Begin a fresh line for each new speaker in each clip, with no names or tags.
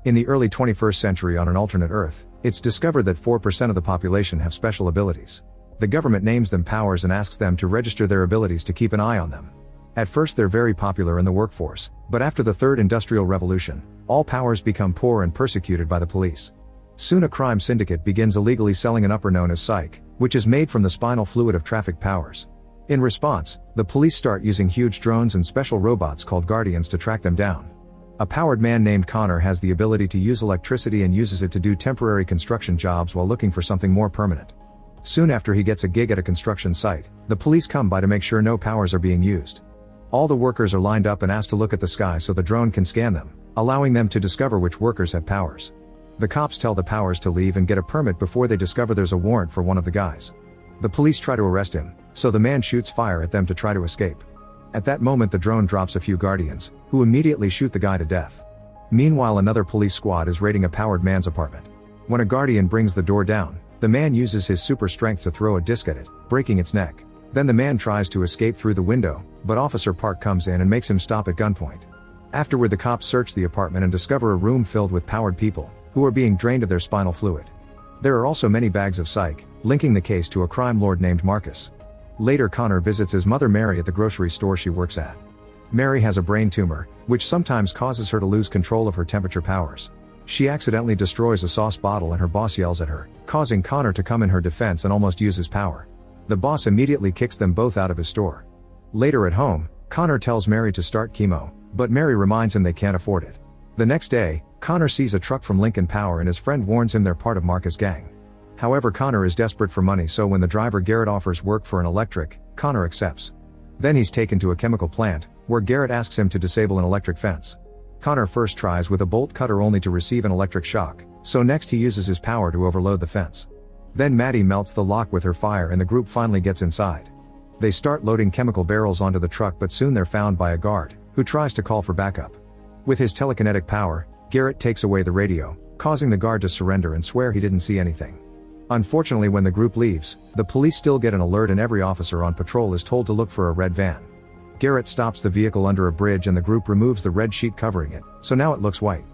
In the early 21st century on an alternate Earth, it's discovered that 4% of the population have special abilities. The government names them powers and asks them to register their abilities to keep an eye on them. At first they're very popular in the workforce, but after the Third Industrial Revolution, all powers become poor and persecuted by the police. Soon a crime syndicate begins illegally selling an upper known as psych, which is made from the spinal fluid of traffic powers. In response, the police start using huge drones and special robots called guardians to track them down. A powered man named Connor has the ability to use electricity and uses it to do temporary construction jobs while looking for something more permanent. Soon after he gets a gig at a construction site, the police come by to make sure no powers are being used. All the workers are lined up and asked to look at the sky so the drone can scan them, allowing them to discover which workers have powers. The cops tell the powers to leave and get a permit before they discover there's a warrant for one of the guys. The police try to arrest him, so the man shoots fire at them to try to escape. At that moment the drone drops a few guardians, who immediately shoot the guy to death. Meanwhile another police squad is raiding a powered man's apartment. When a guardian brings the door down, the man uses his super strength to throw a disc at it, breaking its neck. Then the man tries to escape through the window, but Officer Park comes in and makes him stop at gunpoint. Afterward the cops search the apartment and discover a room filled with powered people, who are being drained of their spinal fluid. There are also many bags of psych, linking the case to a crime lord named Marcus. Later Connor visits his mother Mary at the grocery store she works at. Mary has a brain tumor, which sometimes causes her to lose control of her temperature powers. She accidentally destroys a sauce bottle and her boss yells at her, causing Connor to come in her defense and almost use his power. The boss immediately kicks them both out of his store. Later at home, Connor tells Mary to start chemo, but Mary reminds him they can't afford it. The next day, Connor sees a truck from Lincoln Power and his friend warns him they're part of Marcus' gang. However, Connor is desperate for money, so when the driver Garrett offers work for an electric, Connor accepts. Then he's taken to a chemical plant, where Garrett asks him to disable an electric fence. Connor first tries with a bolt cutter only to receive an electric shock, so next he uses his power to overload the fence. Then Maddie melts the lock with her fire and the group finally gets inside. They start loading chemical barrels onto the truck, but soon they're found by a guard, who tries to call for backup. With his telekinetic power, Garrett takes away the radio, causing the guard to surrender and swear he didn't see anything. Unfortunately, when the group leaves, the police still get an alert and every officer on patrol is told to look for a red van. Garrett stops the vehicle under a bridge and the group removes the red sheet covering it, so now it looks white.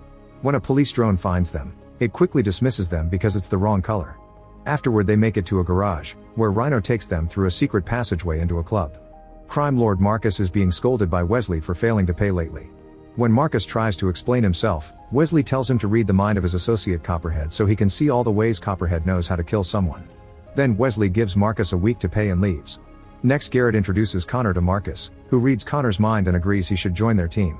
When a police drone finds them, it quickly dismisses them because it's the wrong color. Afterward they make it to a garage, where Rhino takes them through a secret passageway into a club. Crime lord Marcus is being scolded by Wesley for failing to pay lately. When Marcus tries to explain himself, Wesley tells him to read the mind of his associate Copperhead so he can see all the ways Copperhead knows how to kill someone. Then Wesley gives Marcus a week to pay and leaves. Next Garrett introduces Connor to Marcus, who reads Connor's mind and agrees he should join their team.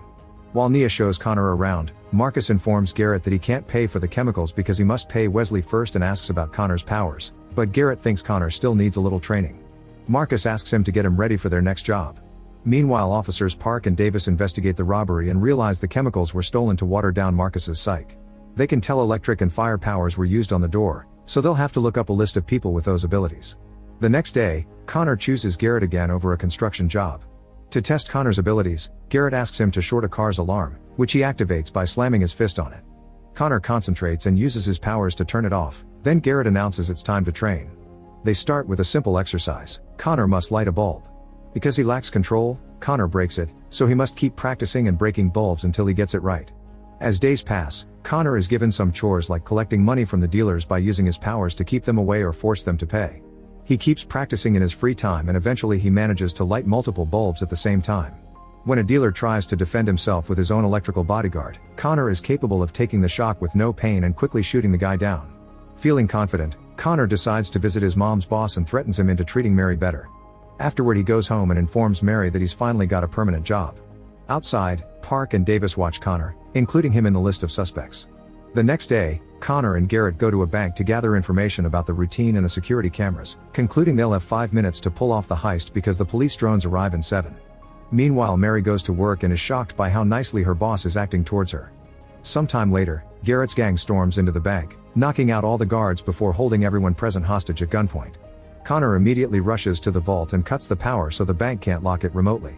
While Nia shows Connor around, Marcus informs Garrett that he can't pay for the chemicals because he must pay Wesley first and asks about Connor's powers, but Garrett thinks Connor still needs a little training. Marcus asks him to get him ready for their next job. Meanwhile, officers Park and Davis investigate the robbery and realize the chemicals were stolen to water down Marcus's psych. They can tell electric and fire powers were used on the door, so they'll have to look up a list of people with those abilities. The next day, Connor chooses Garrett again over a construction job. To test Connor's abilities, Garrett asks him to short a car's alarm, which he activates by slamming his fist on it. Connor concentrates and uses his powers to turn it off, then Garrett announces it's time to train. They start with a simple exercise. Connor must light a bulb. Because he lacks control, Connor breaks it, so he must keep practicing and breaking bulbs until he gets it right. As days pass, Connor is given some chores like collecting money from the dealers by using his powers to keep them away or force them to pay. He keeps practicing in his free time and eventually he manages to light multiple bulbs at the same time. When a dealer tries to defend himself with his own electrical bodyguard, Connor is capable of taking the shock with no pain and quickly shooting the guy down. Feeling confident, Connor decides to visit his mom's boss and threatens him into treating Mary better. Afterward he goes home and informs Mary that he's finally got a permanent job. Outside, Park and Davis watch Connor, including him in the list of suspects. The next day, Connor and Garrett go to a bank to gather information about the routine and the security cameras, concluding they'll have 5 minutes to pull off the heist because the police drones arrive in 7. Meanwhile, Mary goes to work and is shocked by how nicely her boss is acting towards her. Sometime later, Garrett's gang storms into the bank, knocking out all the guards before holding everyone present hostage at gunpoint. Connor immediately rushes to the vault and cuts the power so the bank can't lock it remotely.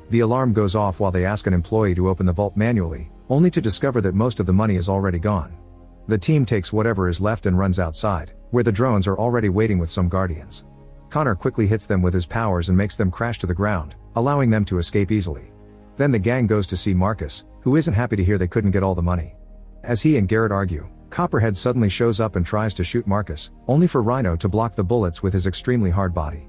The alarm goes off while they ask an employee to open the vault manually, only to discover that most of the money is already gone. The team takes whatever is left and runs outside, where the drones are already waiting with some guardians. Connor quickly hits them with his powers and makes them crash to the ground, allowing them to escape easily. Then the gang goes to see Marcus, who isn't happy to hear they couldn't get all the money. As he and Garrett argue, Copperhead suddenly shows up and tries to shoot Marcus, only for Rhino to block the bullets with his extremely hard body.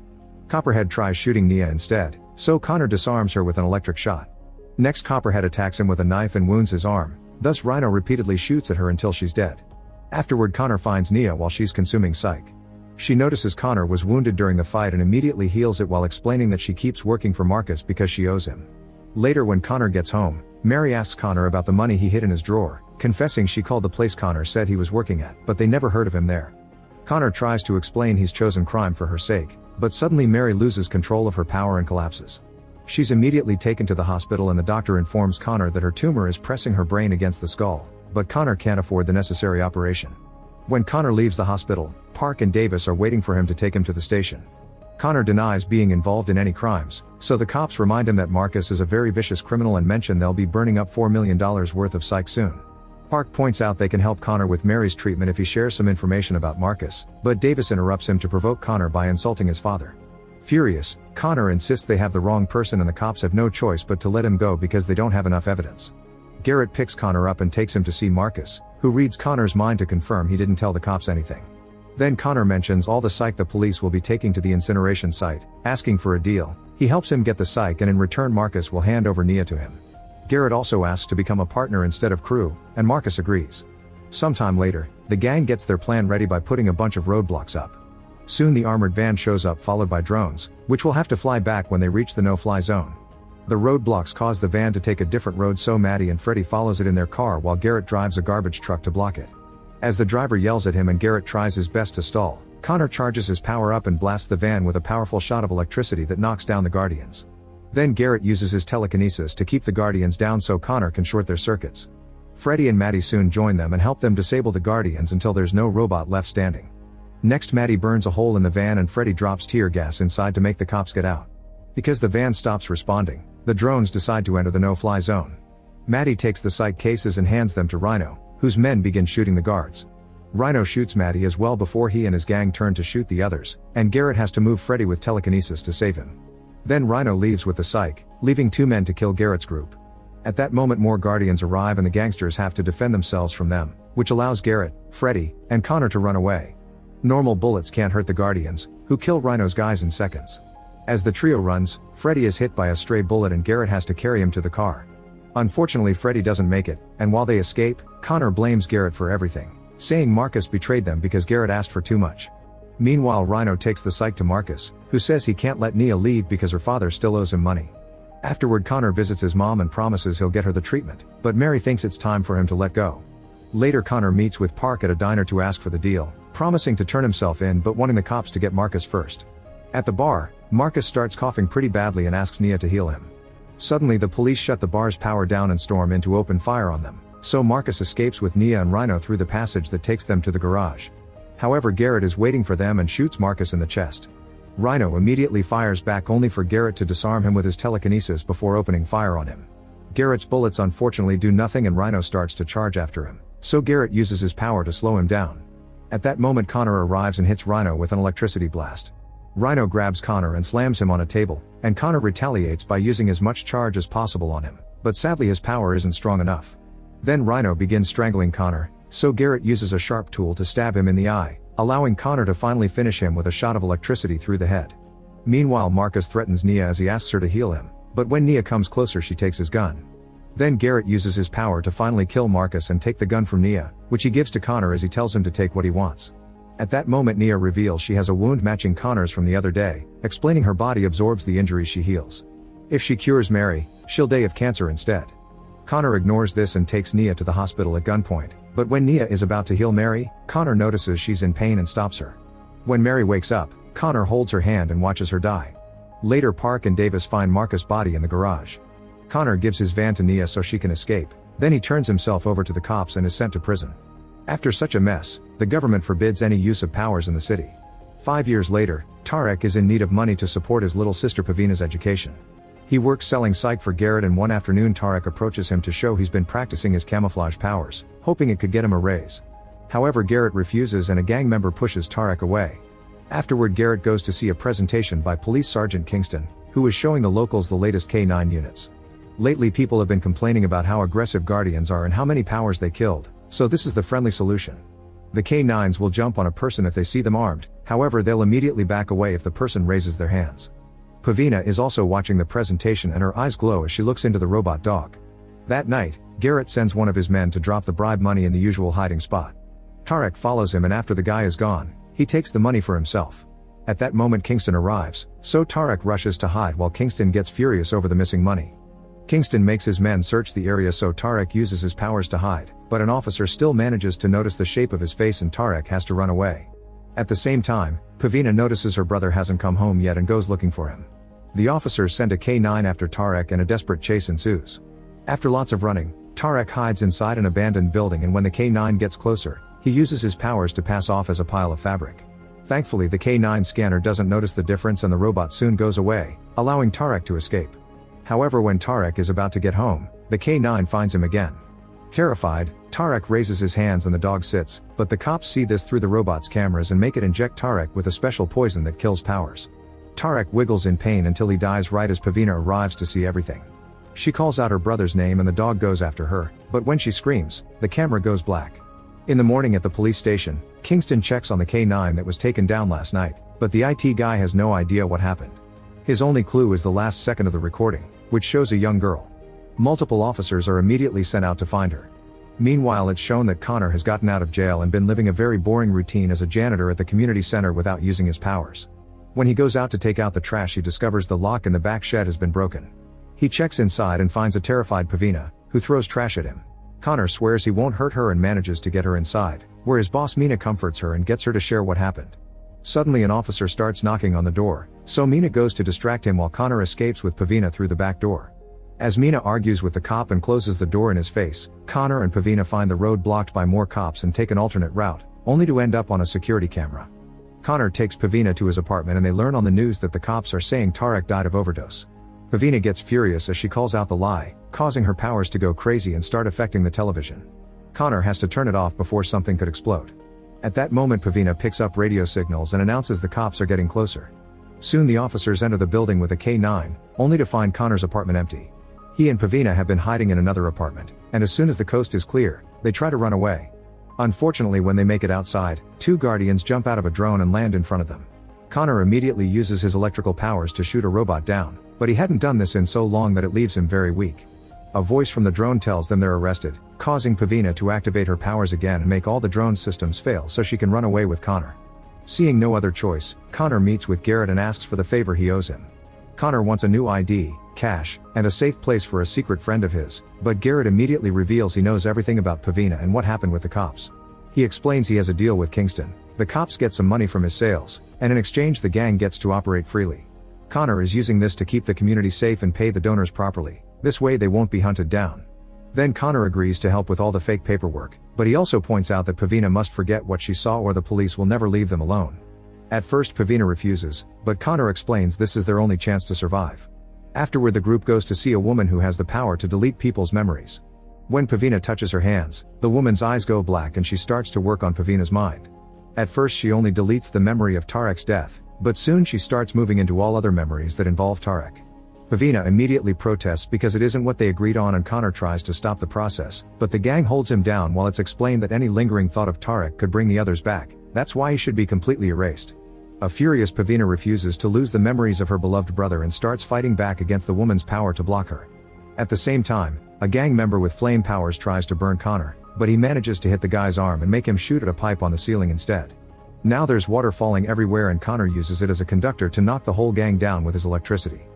Copperhead tries shooting Nia instead, so Connor disarms her with an electric shot. Next, Copperhead attacks him with a knife and wounds his arm, thus Rhino repeatedly shoots at her until she's dead. Afterward, Connor finds Nia while she's consuming psych. She notices Connor was wounded during the fight and immediately heals it while explaining that she keeps working for Marcus because she owes him. Later, when Connor gets home, Mary asks Connor about the money he hid in his drawer, confessing she called the place Connor said he was working at, but they never heard of him there. Connor tries to explain he's chosen crime for her sake, but suddenly Mary loses control of her power and collapses. She's immediately taken to the hospital and the doctor informs Connor that her tumor is pressing her brain against the skull, but Connor can't afford the necessary operation. When Connor leaves the hospital, Park and Davis are waiting for him to take him to the station. Connor denies being involved in any crimes, so the cops remind him that Marcus is a very vicious criminal and mention they'll be burning up $4 million worth of psych soon. Park points out they can help Connor with Mary's treatment if he shares some information about Marcus, but Davis interrupts him to provoke Connor by insulting his father. Furious, Connor insists they have the wrong person and the cops have no choice but to let him go because they don't have enough evidence. Garrett picks Connor up and takes him to see Marcus, who reads Connor's mind to confirm he didn't tell the cops anything. Then Connor mentions all the psych the police will be taking to the incineration site, asking for a deal. He helps him get the psych and in return Marcus will hand over Nia to him. Garrett also asks to become a partner instead of crew, and Marcus agrees. Sometime later, the gang gets their plan ready by putting a bunch of roadblocks up. Soon the armored van shows up followed by drones, which will have to fly back when they reach the no-fly zone. The roadblocks cause the van to take a different road, so Maddie and Freddy follows it in their car while Garrett drives a garbage truck to block it. As the driver yells at him and Garrett tries his best to stall, Connor charges his power up and blasts the van with a powerful shot of electricity that knocks down the Guardians. Then Garrett uses his telekinesis to keep the Guardians down so Connor can short their circuits. Freddy and Maddie soon join them and help them disable the Guardians until there's no robot left standing. Next, Maddie burns a hole in the van and Freddy drops tear gas inside to make the cops get out. Because the van stops responding, the drones decide to enter the no-fly zone. Maddie takes the psych cases and hands them to Rhino, whose men begin shooting the guards. Rhino shoots Maddie as well before he and his gang turn to shoot the others, and Garrett has to move Freddy with telekinesis to save him. Then Rhino leaves with the psych, leaving 2 men to kill Garrett's group. At that moment more Guardians arrive and the gangsters have to defend themselves from them, which allows Garrett, Freddy, and Connor to run away. Normal bullets can't hurt the Guardians, who kill Rhino's guys in seconds. As the trio runs, Freddy is hit by a stray bullet and Garrett has to carry him to the car. Unfortunately, Freddy doesn't make it, and while they escape, Connor blames Garrett for everything, saying Marcus betrayed them because Garrett asked for too much. Meanwhile, Rhino takes the psych to Marcus, who says he can't let Nia leave because her father still owes him money. Afterward, Connor visits his mom and promises he'll get her the treatment, but Mary thinks it's time for him to let go. Later, Connor meets with Park at a diner to ask for the deal, promising to turn himself in but wanting the cops to get Marcus first. At the bar, Marcus starts coughing pretty badly and asks Nia to heal him. Suddenly the police shut the bar's power down and storm in to open fire on them, so Marcus escapes with Nia and Rhino through the passage that takes them to the garage. However, Garrett is waiting for them and shoots Marcus in the chest. Rhino immediately fires back only for Garrett to disarm him with his telekinesis before opening fire on him. Garrett's bullets unfortunately do nothing and Rhino starts to charge after him, so Garrett uses his power to slow him down. At that moment Connor arrives and hits Rhino with an electricity blast. Rhino grabs Connor and slams him on a table, and Connor retaliates by using as much charge as possible on him, but sadly his power isn't strong enough. Then Rhino begins strangling Connor, so Garrett uses a sharp tool to stab him in the eye, allowing Connor to finally finish him with a shot of electricity through the head. Meanwhile, Marcus threatens Nia as he asks her to heal him, but when Nia comes closer she takes his gun. Then Garrett uses his power to finally kill Marcus and take the gun from Nia, which he gives to Connor as he tells him to take what he wants. At that moment Nia reveals she has a wound matching Connor's from the other day, explaining her body absorbs the injuries she heals. If she cures Mary, she'll die of cancer instead. Connor ignores this and takes Nia to the hospital at gunpoint, but when Nia is about to heal Mary, Connor notices she's in pain and stops her. When Mary wakes up, Connor holds her hand and watches her die. Later, Park and Davis find Marcus' body in the garage. Connor gives his van to Nia so she can escape, then he turns himself over to the cops and is sent to prison. After such a mess, the government forbids any use of powers in the city. 5 years later, Tarek is in need of money to support his little sister Pavina's education. He works selling psych for Garrett and one afternoon Tarek approaches him to show he's been practicing his camouflage powers, hoping it could get him a raise. However, Garrett refuses and a gang member pushes Tarek away. Afterward, Garrett goes to see a presentation by Police Sergeant Kingston, who is showing the locals the latest K9 units. Lately people have been complaining about how aggressive Guardians are and how many powers they killed, So this is the friendly solution. The K9s will jump on a person if they see them armed, however they'll immediately back away if the person raises their hands. Pavina is also watching the presentation and her eyes glow as she looks into the robot dog. That night, Garrett sends one of his men to drop the bribe money in the usual hiding spot. Tarek follows him, and after the guy is gone, he takes the money for himself. At that moment Kingston arrives, so Tarek rushes to hide while Kingston gets furious over the missing money. Kingston makes his men search the area, so Tarek uses his powers to hide, but an officer still manages to notice the shape of his face and Tarek has to run away. At the same time, Pavina notices her brother hasn't come home yet and goes looking for him. The officers send a K9 after Tarek and a desperate chase ensues. After lots of running, Tarek hides inside an abandoned building, and when the K9 gets closer, he uses his powers to pass off as a pile of fabric. Thankfully the K9 scanner doesn't notice the difference and the robot soon goes away, allowing Tarek to escape. However, when Tarek is about to get home, the K9 finds him again. Terrified, Tarek raises his hands and the dog sits, but the cops see this through the robot's cameras and make it inject Tarek with a special poison that kills powers. Tarek wiggles in pain until he dies right as Pavina arrives to see everything. She calls out her brother's name and the dog goes after her, but when she screams, the camera goes black. In the morning at the police station, Kingston checks on the K9 that was taken down last night, but the IT guy has no idea what happened. His only clue is the last second of the recording, which shows a young girl. Multiple officers are immediately sent out to find her. Meanwhile, it's shown that Connor has gotten out of jail and been living a very boring routine as a janitor at the community center without using his powers. When he goes out to take out the trash, he discovers the lock in the back shed has been broken. He checks inside and finds a terrified Pavina, who throws trash at him. Connor swears he won't hurt her and manages to get her inside, where his boss Mina comforts her and gets her to share what happened. Suddenly an officer starts knocking on the door, so Mina goes to distract him while Connor escapes with Pavina through the back door. As Mina argues with the cop and closes the door in his face, Connor and Pavina find the road blocked by more cops and take an alternate route, only to end up on a security camera. Connor takes Pavina to his apartment and they learn on the news that the cops are saying Tarek died of overdose. Pavina gets furious as she calls out the lie, causing her powers to go crazy and start affecting the television. Connor has to turn it off before something could explode. At that moment Pavina picks up radio signals and announces the cops are getting closer. Soon the officers enter the building with a K9, only to find Connor's apartment empty. He and Pavina have been hiding in another apartment, and as soon as the coast is clear, they try to run away. Unfortunately, when they make it outside, two guardians jump out of a drone and land in front of them. Connor immediately uses his electrical powers to shoot a robot down, but he hadn't done this in so long that it leaves him very weak. A voice from the drone tells them they're arrested, causing Pavina to activate her powers again and make all the drone systems fail so she can run away with Connor. Seeing no other choice, Connor meets with Garrett and asks for the favor he owes him. Connor wants a new ID, cash, and a safe place for a secret friend of his, but Garrett immediately reveals he knows everything about Pavina and what happened with the cops. He explains he has a deal with Kingston, the cops get some money from his sales, and in exchange the gang gets to operate freely. Connor is using this to keep the community safe and pay the donors properly, this way they won't be hunted down. Then Connor agrees to help with all the fake paperwork, but he also points out that Pavina must forget what she saw or the police will never leave them alone. At first Pavina refuses, but Connor explains this is their only chance to survive. Afterward the group goes to see a woman who has the power to delete people's memories. When Pavina touches her hands, the woman's eyes go black and she starts to work on Pavina's mind. At first she only deletes the memory of Tarek's death, but soon she starts moving into all other memories that involve Tarek. Pavina immediately protests because it isn't what they agreed on and Connor tries to stop the process, but the gang holds him down while it's explained that any lingering thought of Tarek could bring the others back, that's why he should be completely erased. A furious Pavina refuses to lose the memories of her beloved brother and starts fighting back against the woman's power to block her. At the same time, a gang member with flame powers tries to burn Connor, but he manages to hit the guy's arm and make him shoot at a pipe on the ceiling instead. Now there's water falling everywhere and Connor uses it as a conductor to knock the whole gang down with his electricity.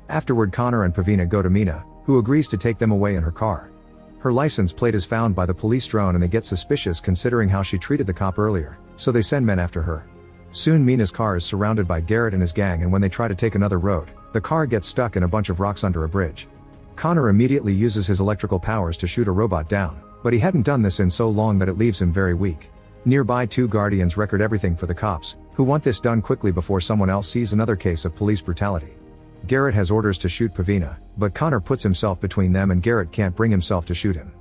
Afterward Connor and Pavina go to Mina, who agrees to take them away in her car. Her license plate is found by the police drone and they get suspicious considering how she treated the cop earlier, so they send men after her. Soon Mina's car is surrounded by Garrett and his gang, and when they try to take another road, the car gets stuck in a bunch of rocks under a bridge. Connor immediately uses his electrical powers to shoot a robot down, but he hadn't done this in so long that it leaves him very weak. Nearby two guardians record everything for the cops, who want this done quickly before someone else sees another case of police brutality. Garrett has orders to shoot Pavina, but Connor puts himself between them and Garrett can't bring himself to shoot him.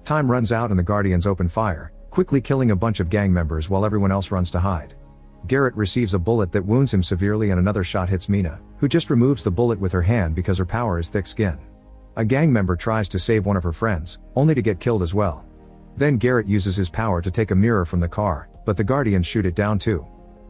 Time runs out and the guardians open fire, quickly killing a bunch of gang members while everyone else runs to hide. Garrett receives a bullet that wounds him severely and another shot hits Mina, who just removes the bullet with her hand because her power is thick skin. A gang member tries to save one of her friends, only to get killed as well. Then Garrett uses his power to take a mirror from the car, but the Guardians shoot it down too.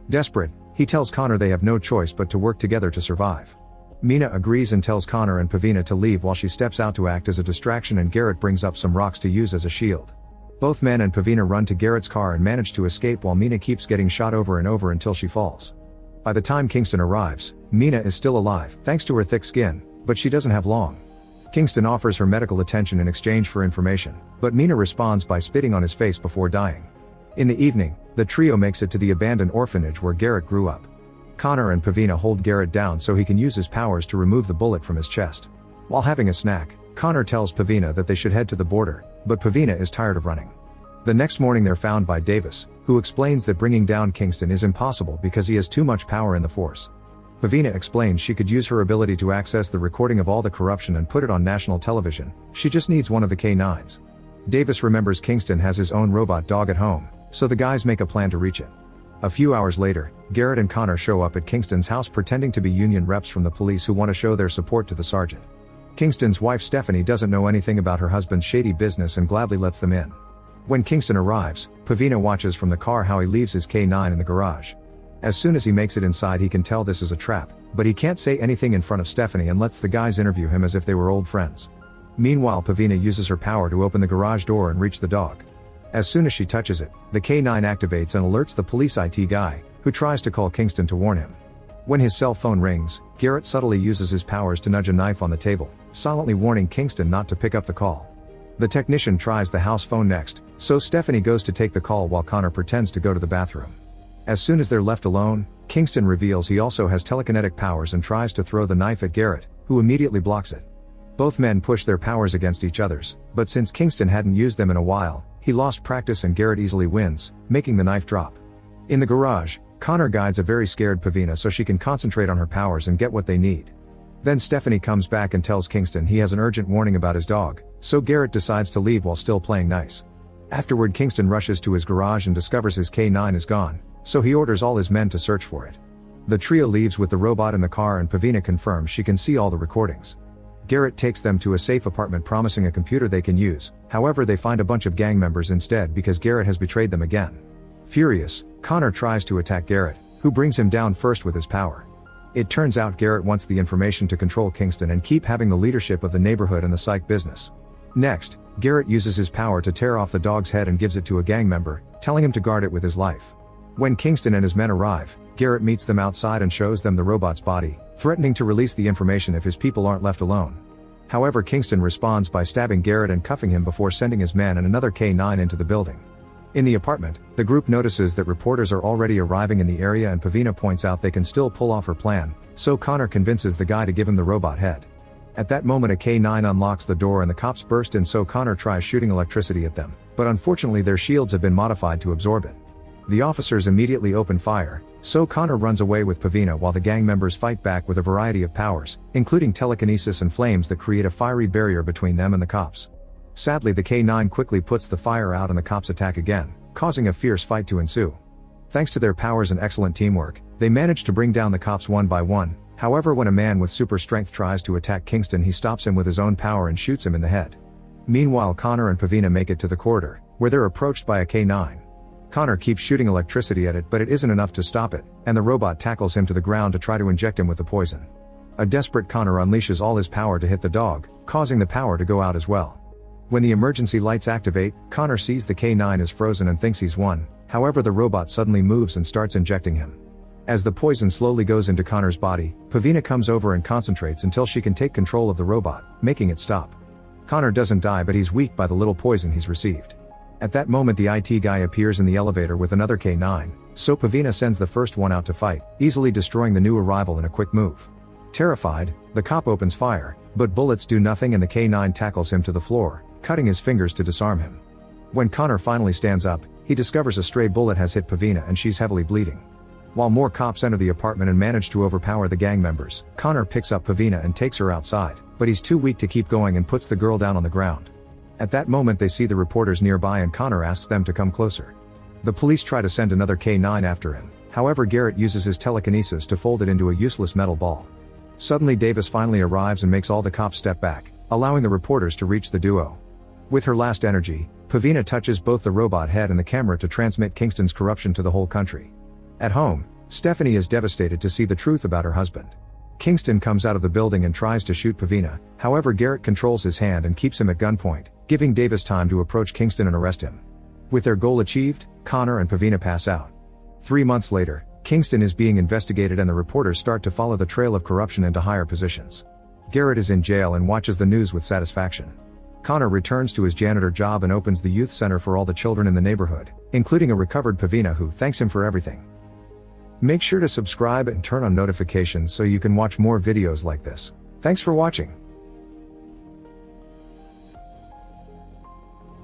Desperate, he tells Connor they have no choice but to work together to survive. Mina agrees and tells Connor and Pavina to leave while she steps out to act as a distraction, and Garrett brings up some rocks to use as a shield. Both men and Pavina run to Garrett's car and manage to escape while Mina keeps getting shot over and over until she falls. By the time Kingston arrives, Mina is still alive thanks to her thick skin, but she doesn't have long. Kingston offers her medical attention in exchange for information, but Mina responds by spitting on his face before dying. In the evening, the trio makes it to the abandoned orphanage where Garrett grew up. Connor and Pavina hold Garrett down so he can use his powers to remove the bullet from his chest. While having a snack, Connor tells Pavina that they should head to the border, but Pavina is tired of running. The next morning they're found by Davis, who explains that bringing down Kingston is impossible because he has too much power in the Force. Pavina explains she could use her ability to access the recording of all the corruption and put it on national television, she just needs one of the K9s. Davis remembers Kingston has his own robot dog at home, so the guys make a plan to reach it. A few hours later, Garrett and Connor show up at Kingston's house pretending to be union reps from the police who want to show their support to the sergeant. Kingston's wife Stephanie doesn't know anything about her husband's shady business and gladly lets them in. When Kingston arrives, Pavina watches from the car how he leaves his K9 in the garage. As soon as he makes it inside he can tell this is a trap, but he can't say anything in front of Stephanie and lets the guys interview him as if they were old friends. Meanwhile, Pavina uses her power to open the garage door and reach the dog. As soon as she touches it, the K9 activates and alerts the police IT guy, who tries to call Kingston to warn him. When his cell phone rings, Garrett subtly uses his powers to nudge a knife on the table, silently warning Kingston not to pick up the call. The technician tries the house phone next, so Stephanie goes to take the call while Connor pretends to go to the bathroom. As soon as they're left alone, Kingston reveals he also has telekinetic powers and tries to throw the knife at Garrett, who immediately blocks it. Both men push their powers against each other's, but since Kingston hadn't used them in a while, he lost practice and Garrett easily wins, making the knife drop. In the garage, Connor guides a very scared Pavina so she can concentrate on her powers and get what they need. Then Stephanie comes back and tells Kingston he has an urgent warning about his dog, so Garrett decides to leave while still playing nice. Afterward, Kingston rushes to his garage and discovers his K9 is gone, so he orders all his men to search for it. The trio leaves with the robot in the car and Pavina confirms she can see all the recordings. Garrett takes them to a safe apartment promising a computer they can use, however they find a bunch of gang members instead because Garrett has betrayed them again. Furious, Connor tries to attack Garrett, who brings him down first with his power. It turns out Garrett wants the information to control Kingston and keep having the leadership of the neighborhood and the psych business. Next, Garrett uses his power to tear off the dog's head and gives it to a gang member, telling him to guard it with his life. When Kingston and his men arrive, Garrett meets them outside and shows them the robot's body, threatening to release the information if his people aren't left alone. However, Kingston responds by stabbing Garrett and cuffing him before sending his men and another K9 into the building. In the apartment, the group notices that reporters are already arriving in the area and Pavina points out they can still pull off her plan, so Connor convinces the guy to give him the robot head. At that moment a K9 unlocks the door and the cops burst in, so Connor tries shooting electricity at them, but unfortunately their shields have been modified to absorb it. The officers immediately open fire, so Connor runs away with Pavina while the gang members fight back with a variety of powers, including telekinesis and flames that create a fiery barrier between them and the cops. Sadly, the K9 quickly puts the fire out and the cops attack again, causing a fierce fight to ensue. Thanks to their powers and excellent teamwork, they manage to bring down the cops one by one. However, when a man with super strength tries to attack Kingston, he stops him with his own power and shoots him in the head. Meanwhile, Connor and Pavina make it to the corridor, where they're approached by a K9. Connor keeps shooting electricity at it, but it isn't enough to stop it, and the robot tackles him to the ground to try to inject him with the poison. A desperate Connor unleashes all his power to hit the dog, causing the power to go out as well. When the emergency lights activate, Connor sees the K9 is frozen and thinks he's won, however the robot suddenly moves and starts injecting him. As the poison slowly goes into Connor's body, Pavina comes over and concentrates until she can take control of the robot, making it stop. Connor doesn't die, but he's weak by the little poison he's received. At that moment the IT guy appears in the elevator with another K9, so Pavina sends the first one out to fight, easily destroying the new arrival in a quick move. Terrified, the cop opens fire, but bullets do nothing and the K9 tackles him to the floor, cutting his fingers to disarm him. When Connor finally stands up, he discovers a stray bullet has hit Pavina and she's heavily bleeding. While more cops enter the apartment and manage to overpower the gang members, Connor picks up Pavina and takes her outside, but he's too weak to keep going and puts the girl down on the ground. At that moment they see the reporters nearby and Connor asks them to come closer. The police try to send another K9 after him, however Garrett uses his telekinesis to fold it into a useless metal ball. Suddenly Davis finally arrives and makes all the cops step back, allowing the reporters to reach the duo. With her last energy, Pavina touches both the robot head and the camera to transmit Kingston's corruption to the whole country. At home, Stephanie is devastated to see the truth about her husband. Kingston comes out of the building and tries to shoot Pavina, however Garrett controls his hand and keeps him at gunpoint, giving Davis time to approach Kingston and arrest him. With their goal achieved, Connor and Pavina pass out. 3 months later, Kingston is being investigated and the reporters start to follow the trail of corruption into higher positions. Garrett is in jail and watches the news with satisfaction. Connor returns to his janitor job and opens the youth center for all the children in the neighborhood, including a recovered Pavina who thanks him for everything. Make sure to subscribe and turn on notifications so you can watch more videos like this. Thanks for watching.